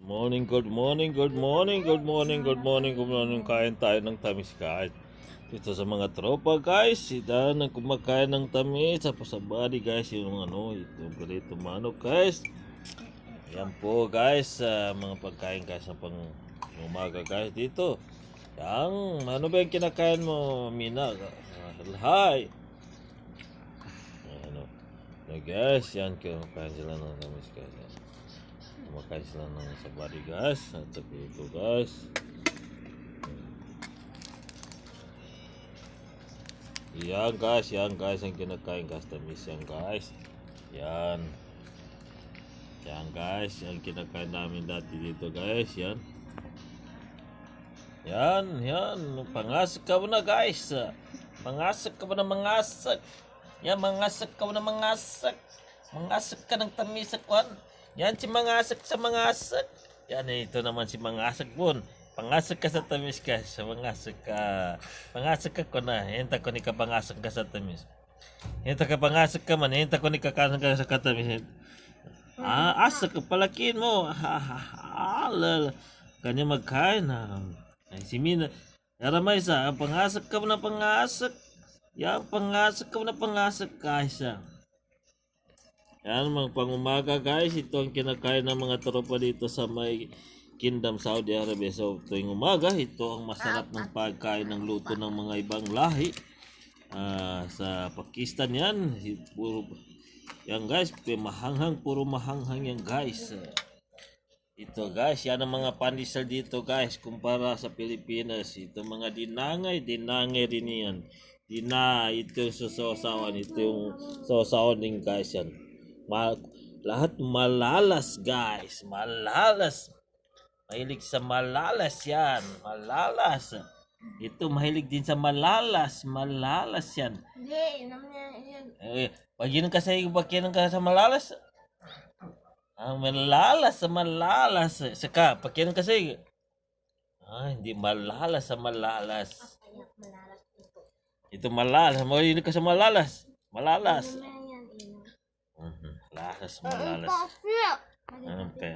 Morning, good morning, good morning, good morning, good morning, good morning. Kain tayo ng tamis guys. Dito sa mga tropa guys, sila nang kumakain ng tamis sa pasabari guys, yung yung galito manok guys. Yan po guys, mga pagkain guys ng pang umaga guys dito. Yang, ano ba yung kinakain mo, Mina? Hi! Ano, guys, yan kumakain sila ng tamis guys. Kumakain sila ng sabari guys. At sabi ito guys. Yan guys ang kinakain guys. Tamis yan guys. Yan. Yan guys. Ang kinakain namin dati dito guys. Yan. Yan. Pangasak ka mo na guys. Pangasak ka mo na mangasak. Yan, mangasak ka mo na mangasak. Mangasak ka ng tamis sa kwan. Yan si mangasak sa mangasak. Yan ito naman si mangasak bun. Pangasak ka sa tamis ka. Sa mangasak ka. Pangasak ka ko na. Hinta ko ni ka pangasak ka sa tamis. Hinta ka pangasak ka man. Hinta ko ni ka kanang ka sa katamis. Asak ka palakin mo. Kanya magkain na. Ay si Mina. Yaramay sa. Pangasak ka mo na pangasak. Yan pangasak ka mo na pangasak ka isa. Yan mga pangumaga guys, ito ang kinakain ng mga tropa dito sa may Kingdom, Saudi Arabia. So tuwing umaga, ito ang masarap ng pagkain ng luto ng mga ibang lahi. Sa Pakistan yan, yan guys, puro mahanghang yan guys. Ito guys, yan ang mga pandesal dito guys, kumpara sa Pilipinas. Ito mga dinangay rin yan. Ito yung susawan, ito yung susawan din guys yan. Lahat malalas guys, malalas. Mahilig sa malalas yan, malalas. Ito mahilig din sa malalas yan. Hindi, naman yan. Pagkinan ka sa malalas. Malalas. Saka, pagkinan ka sa hindi malalas sa malalas. Ito malalas, mahilig ka sa malalas. Malalas. Malalas. Kasi. Okay.